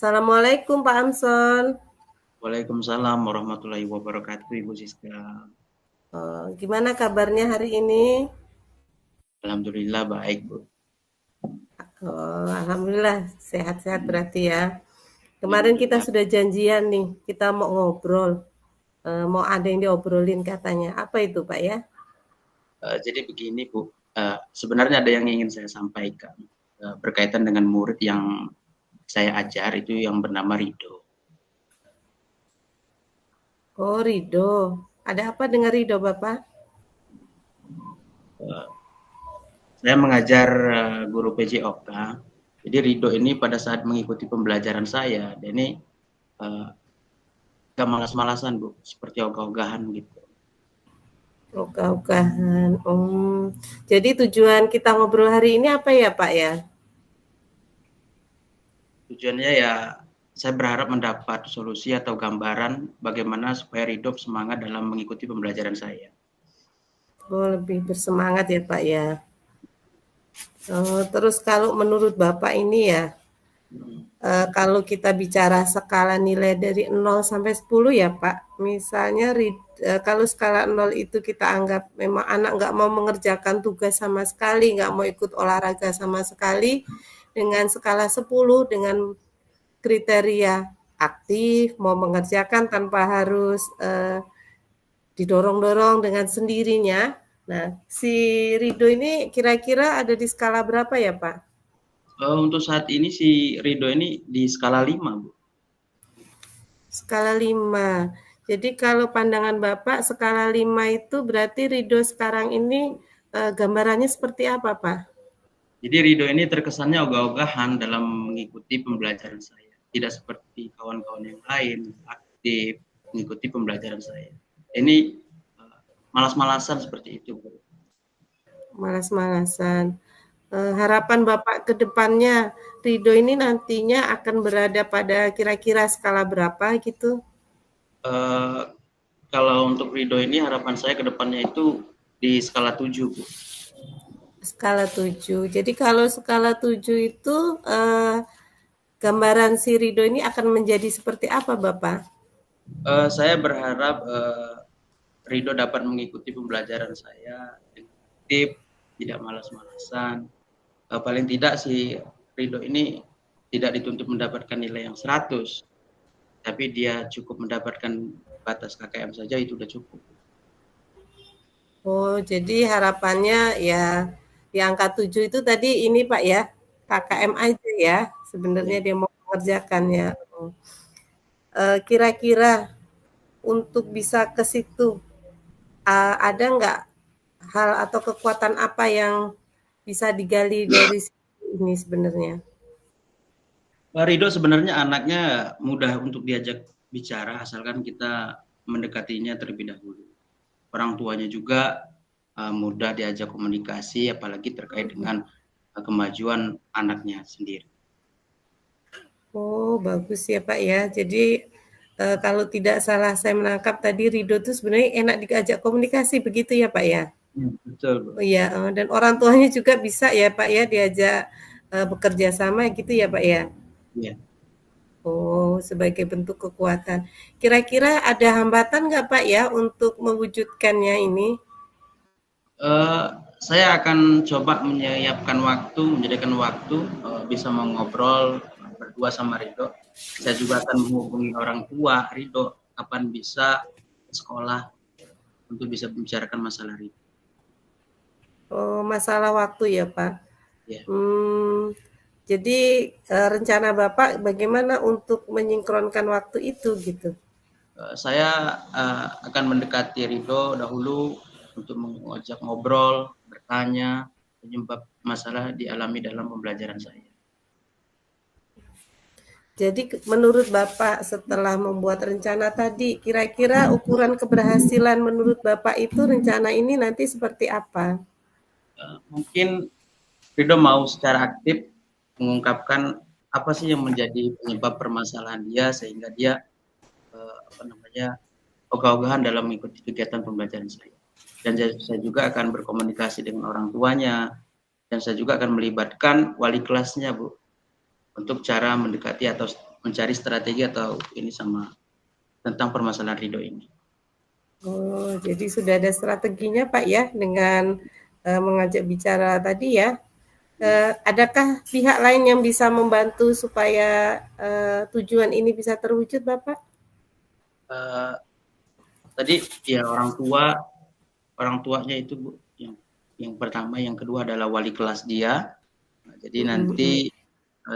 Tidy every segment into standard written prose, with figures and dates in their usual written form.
Assalamualaikum Pak Amson. Waalaikumsalam warahmatullahi wabarakatuh, Ibu Siska. Gimana kabarnya hari ini? Alhamdulillah baik, Bu. Alhamdulillah sehat-sehat berarti ya. Kemarin kita Alhamdulillah. sudah janjian nih, kita mau ngobrol. Mau ada yang diobrolin katanya. Apa itu Pak ya? Jadi begini, Bu. Sebenarnya ada yang ingin saya sampaikan berkaitan dengan murid yang saya ajar itu yang bernama Rido. Oh Rido. Ada apa dengan Rido Bapak? Uh, saya mengajar guru PJOK. Jadi Rido ini pada saat mengikuti pembelajaran saya, dia ini gak malas-malasan, Bu, seperti ogah-ogahan gitu. Ogah-ogahan. Jadi tujuan kita ngobrol hari ini apa ya Pak ya? Tujuannya ya saya berharap mendapat solusi atau gambaran bagaimana supaya Rido semangat dalam mengikuti pembelajaran saya. Oh lebih bersemangat ya Pak ya. Terus kalau menurut Bapak ini ya, kalau kita bicara skala nilai dari 0 sampai 10 ya Pak, misalnya kalau skala 0 itu kita anggap memang anak nggak mau mengerjakan tugas sama sekali, nggak mau ikut olahraga sama sekali, dengan skala 10 dengan kriteria aktif, mau mengerjakan tanpa harus didorong-dorong dengan sendirinya. Nah, si Rido ini kira-kira ada di skala berapa ya Pak? Untuk saat ini si Rido ini di skala 5, Bu. Skala 5. Jadi kalau pandangan Bapak skala 5 itu berarti Rido sekarang ini gambarannya seperti apa, Pak? Jadi Rido ini terkesannya ogah-ogahan dalam mengikuti pembelajaran saya. Tidak seperti kawan-kawan yang lain aktif mengikuti pembelajaran saya. Ini malas-malasan seperti itu, Bu. Malas-malasan. Harapan Bapak ke depannya, Rido ini nantinya akan berada pada kira-kira skala berapa gitu? Kalau untuk Rido ini harapan saya ke depannya itu di skala 7, Bu. Skala 7. Jadi kalau skala 7 itu gambaran si Rido ini akan menjadi seperti apa, Bapak? Saya berharap Rido dapat mengikuti pembelajaran saya dengan aktif, tidak malas-malasan. Paling tidak si Rido ini tidak dituntut mendapatkan nilai yang 100, tapi dia cukup mendapatkan batas KKM saja itu sudah cukup. Oh, jadi harapannya ya di angka 7 itu tadi ini Pak ya, KKM aja ya, sebenarnya Ya. dia mau mengerjakannya. Kira-kira untuk bisa ke situ, ada nggak hal atau kekuatan apa yang bisa digali dari ini sebenarnya? Pak Rido sebenarnya anaknya mudah untuk diajak bicara asalkan kita mendekatinya terlebih dahulu. Orang tuanya juga mudah diajak komunikasi apalagi terkait dengan kemajuan anaknya sendiri. Oh, bagus ya Pak ya. Jadi kalau tidak salah saya menangkap tadi Rido itu sebenarnya enak diajak komunikasi begitu ya Pak ya? Betul, Bu. Oh iya, dan orang tuanya juga bisa ya Pak ya diajak bekerja sama gitu ya Pak ya? Ya. Oh, sebagai bentuk kekuatan. Kira-kira ada hambatan nggak Pak ya untuk mewujudkannya ini? Uh, saya akan coba menjadikan waktu bisa mengobrol berdua sama Rido. Saya juga akan menghubungi orang tua Rido kapan bisa sekolah untuk bisa membicarakan masalah Rido. Oh, masalah waktu ya Pak. Ya. Jadi rencana Bapak bagaimana untuk menyinkronkan waktu itu gitu? Saya akan mendekati Rido dahulu untuk mengajak ngobrol, bertanya, penyebab masalah dialami dalam pembelajaran saya. Jadi menurut Bapak setelah membuat rencana tadi, kira-kira ukuran keberhasilan menurut Bapak itu rencana ini nanti seperti apa? Mungkin Rido mau secara aktif mengungkapkan apa sih yang menjadi penyebab permasalahan dia sehingga dia ogah-ogahan dalam mengikuti kegiatan pembelajaran saya. Dan saya juga akan berkomunikasi dengan orang tuanya dan saya juga akan melibatkan wali kelasnya, Bu, untuk cara mendekati atau mencari strategi atau ini sama tentang permasalahan ridho ini. Oh, jadi sudah ada strateginya Pak ya dengan mengajak bicara tadi ya. Adakah pihak lain yang bisa membantu supaya tujuan ini bisa terwujud, Bapak? Tadi ya orang tuanya itu Bu, yang pertama, yang kedua adalah wali kelas dia. Nah, jadi nanti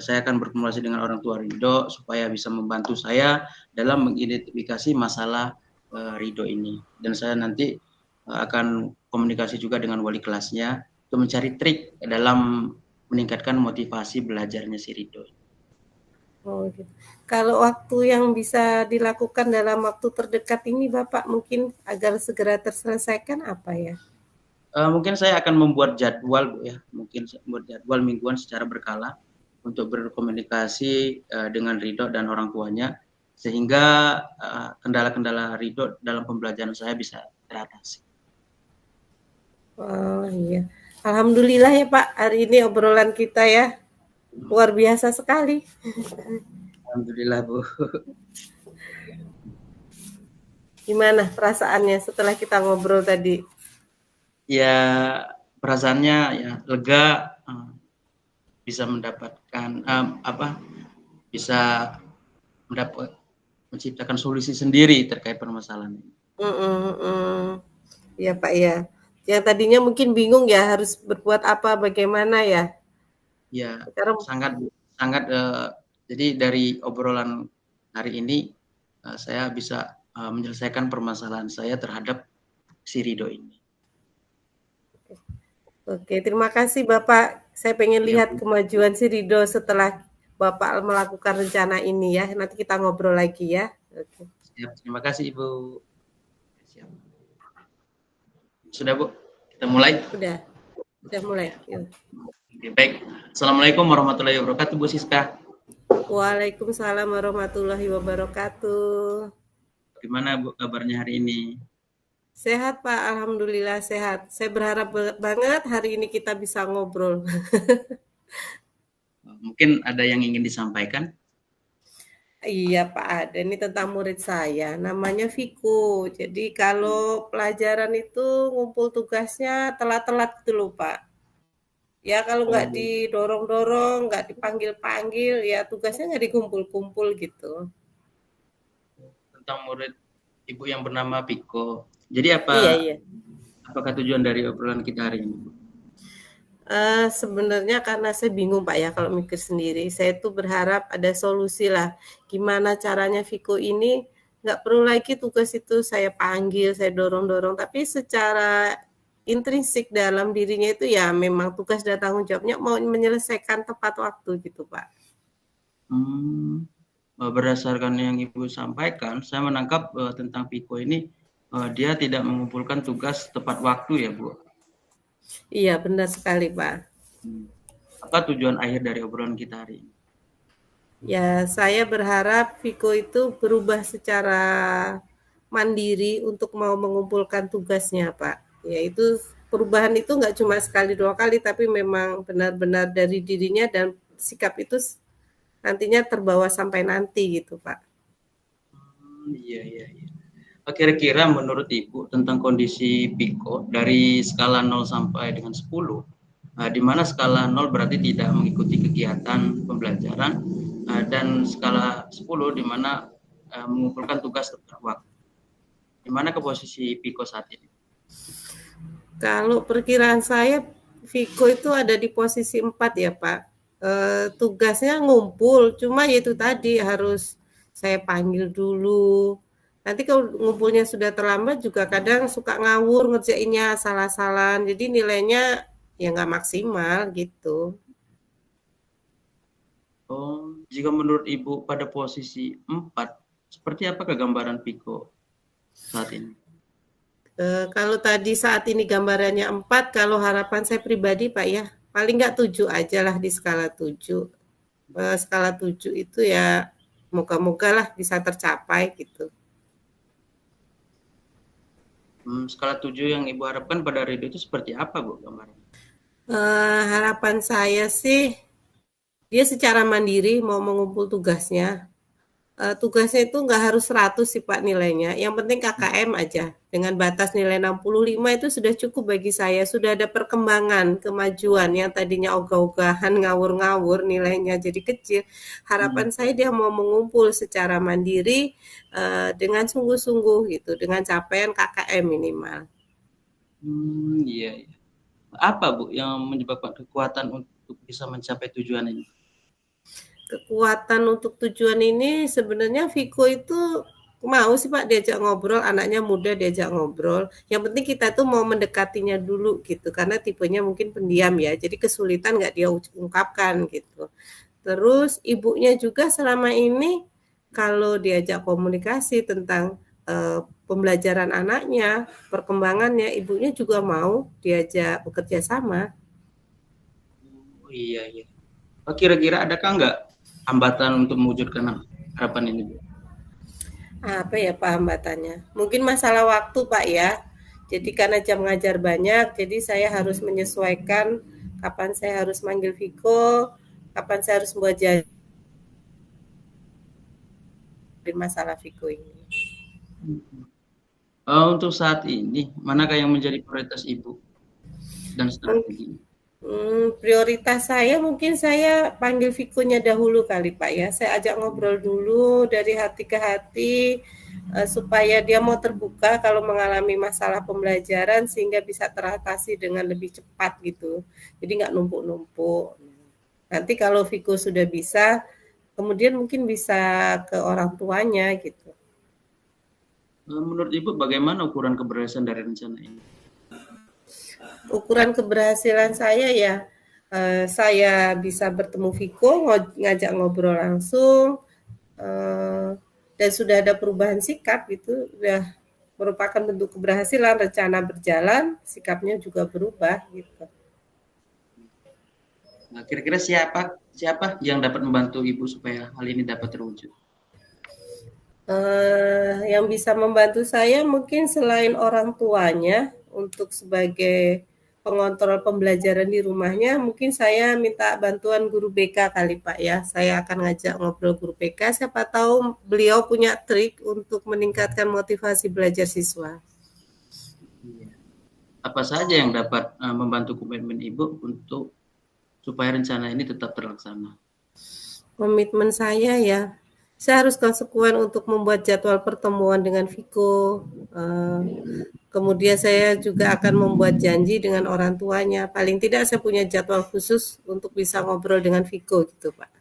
saya akan berkomunikasi dengan orang tua Ridho supaya bisa membantu saya dalam mengidentifikasi masalah Ridho ini. Dan saya nanti akan komunikasi juga dengan wali kelasnya untuk mencari trik dalam meningkatkan motivasi belajarnya si Ridho. Oh, gitu. Kalau waktu yang bisa dilakukan dalam waktu terdekat ini, Bapak, mungkin agar segera terselesaikan apa ya? Mungkin saya akan membuat jadwal, Bu ya. Mungkin membuat jadwal mingguan secara berkala untuk berkomunikasi dengan Ridho dan orang tuanya sehingga kendala-kendala Ridho dalam pembelajaran saya bisa teratasi. Oh iya, alhamdulillah ya Pak, hari ini obrolan kita ya luar biasa sekali. Alhamdulillah Bu. Gimana perasaannya setelah kita ngobrol tadi? Ya perasaannya ya lega, bisa mendapatkan bisa menciptakan solusi sendiri terkait permasalahan ini. Ya Pak ya. Yang tadinya mungkin bingung ya harus berbuat apa, bagaimana ya? Ya, Sekarang sangat jadi dari obrolan hari ini saya bisa menyelesaikan permasalahan saya terhadap si Ridho ini. Oke, terima kasih Bapak. Saya pengen Ya, lihat kemajuan si Ridho setelah Bapak melakukan rencana ini ya. Nanti kita ngobrol lagi ya. Oke. siap. Terima kasih Ibu. Siap. Sudah Bu, kita mulai. Sudah mulai. Yuk. Oke, baik. Assalamualaikum warahmatullahi wabarakatuh Bu Siska. Waalaikumsalam warahmatullahi wabarakatuh. Gimana Bu kabarnya hari ini? Sehat Pak, alhamdulillah sehat. Saya berharap banget hari ini kita bisa ngobrol. Mungkin ada yang ingin disampaikan? Iya Pak, ada ini tentang murid saya, namanya Viko. Jadi kalau pelajaran itu ngumpul tugasnya telat-telat gitu loh Pak. Ya kalau nggak didorong-dorong, nggak dipanggil-panggil, ya tugasnya nggak dikumpul-kumpul gitu. Tentang murid Ibu yang bernama Piko. Jadi Iya. apakah tujuan dari obrolan kita hari ini? Sebenarnya karena saya bingung Pak ya kalau mikir sendiri. Saya tuh berharap ada solusi lah. Gimana caranya Viko ini nggak perlu lagi tugas itu saya panggil, saya dorong-dorong, tapi secara intrinsik dalam dirinya itu ya memang tugas dan tanggung jawabnya mau menyelesaikan tepat waktu gitu Pak. Berdasarkan yang Ibu sampaikan, saya menangkap tentang Viko ini dia tidak mengumpulkan tugas tepat waktu ya Bu. Iya benar sekali Pak. Apa tujuan akhir dari obrolan kita hari ini? Ya saya berharap Viko itu berubah secara mandiri untuk mau mengumpulkan tugasnya Pak. Yaitu perubahan itu nggak cuma sekali dua kali, tapi memang benar-benar dari dirinya dan sikap itu nantinya terbawa sampai nanti gitu Pak. Iya. Kira-kira menurut Ibu tentang kondisi Piko dari skala 0 sampai dengan 10, di mana skala 0 berarti tidak mengikuti kegiatan pembelajaran dan skala 10 di mana mengumpulkan tugas tepat waktu. Di mana ke posisi Piko saat ini? Kalau perkiraan saya Viko itu ada di posisi 4 ya Pak. Tugasnya ngumpul, cuma itu tadi harus saya panggil dulu. Nanti kalau ngumpulnya sudah terlambat juga kadang suka ngawur ngerjainnya salah-salahan. Jadi nilainya ya nggak maksimal gitu. Jika menurut Ibu pada posisi 4, seperti apa gambaran Piko saat ini? Kalau tadi saat ini gambarannya 4, kalau harapan saya pribadi Pak ya, paling nggak 7 aja lah di skala 7. Skala 7 itu ya moga-moga lah bisa tercapai gitu. Skala 7 yang Ibu harapkan pada Ridho itu seperti apa Bu gambarannya? Harapan saya sih dia secara mandiri mau mengumpul tugasnya. Tugasnya itu nggak harus 100 sih Pak nilainya, yang penting KKM aja. Dengan batas nilai 65 itu sudah cukup bagi saya, sudah ada perkembangan, kemajuan yang tadinya ogah-ogahan, ngawur-ngawur nilainya jadi kecil. Harapan saya dia mau mengumpul secara mandiri dengan sungguh-sungguh gitu, dengan capaian KKM minimal. Iya, iya. Apa Bu yang menyebabkan kekuatan untuk bisa mencapai tujuan ini? Kekuatan untuk tujuan ini sebenarnya Viko itu mau sih Pak diajak ngobrol, anaknya muda diajak ngobrol. Yang penting kita tuh mau mendekatinya dulu gitu, karena tipenya mungkin pendiam ya, jadi kesulitan nggak dia ungkapkan gitu. Terus ibunya juga selama ini kalau diajak komunikasi tentang pembelajaran anaknya, perkembangannya, ibunya juga mau diajak bekerja sama. Oh, iya, iya. Kira-kira adakah nggak hambatan untuk mewujudkan harapan ini, Bu? Apa ya Pak hambatannya? Mungkin masalah waktu Pak ya. Jadi karena jam ngajar banyak, jadi saya harus menyesuaikan kapan saya harus manggil Viko, kapan saya harus buat jadi masalah Viko ini. Untuk saat ini, manakah yang menjadi prioritas Ibu dan strategi? Prioritas saya mungkin saya panggil Vikonya dahulu kali Pak ya. Saya ajak ngobrol dulu dari hati ke hati supaya dia mau terbuka kalau mengalami masalah pembelajaran sehingga bisa teratasi dengan lebih cepat gitu. Jadi nggak numpuk-numpuk. Nanti kalau Viko sudah bisa, kemudian mungkin bisa ke orang tuanya gitu. Menurut Ibu, bagaimana ukuran keberhasilan dari rencana ini? Ukuran keberhasilan saya ya saya bisa bertemu Viko, ngajak ngobrol langsung, dan sudah ada perubahan sikap itu sudah merupakan bentuk keberhasilan, rencana berjalan, sikapnya juga berubah gitu. Nah, kira-kira siapa yang dapat membantu Ibu supaya hal ini dapat terwujud? Yang bisa membantu saya mungkin selain orang tuanya untuk sebagai pengontrol pembelajaran di rumahnya, mungkin saya minta bantuan guru BK kali Pak ya. Saya akan ngajak ngobrol guru BK, siapa tahu beliau punya trik untuk meningkatkan motivasi belajar siswa. Iya. Apa saja yang dapat membantu komitmen Ibu untuk supaya rencana ini tetap terlaksana? Komitmen saya harus konsekuen untuk membuat jadwal pertemuan dengan Viko. Kemudian saya juga akan membuat janji dengan orang tuanya. Paling tidak saya punya jadwal khusus untuk bisa ngobrol dengan Viko gitu, Pak.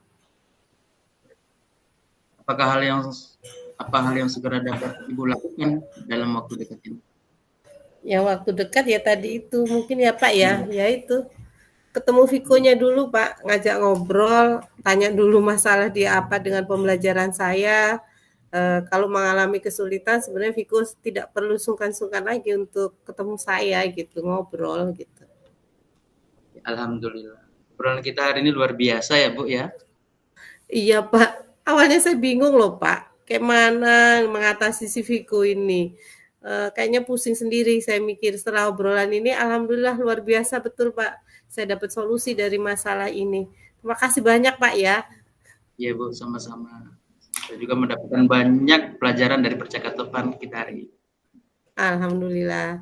Apakah hal yang segera dapat Ibu lakukan dalam waktu dekat ini? Yang waktu dekat ya tadi itu mungkin ya Pak ya, ya itu ketemu Vikonya dulu Pak, ngajak ngobrol, tanya dulu masalah dia apa dengan pembelajaran saya. Kalau mengalami kesulitan sebenarnya Viko tidak perlu sungkan-sungkan lagi untuk ketemu saya gitu, ngobrol gitu. Alhamdulillah. Obrolan kita hari ini luar biasa ya Bu ya. Iya Pak, awalnya saya bingung loh Pak, kayak mana mengatasi si Viko ini. Kayaknya pusing sendiri saya mikir setelah obrolan ini, alhamdulillah luar biasa betul Pak. Saya dapat solusi dari masalah ini. Terima kasih banyak Pak ya. Iya Bu, sama-sama. Saya juga mendapatkan banyak pelajaran dari percakapan kita hari ini. Alhamdulillah.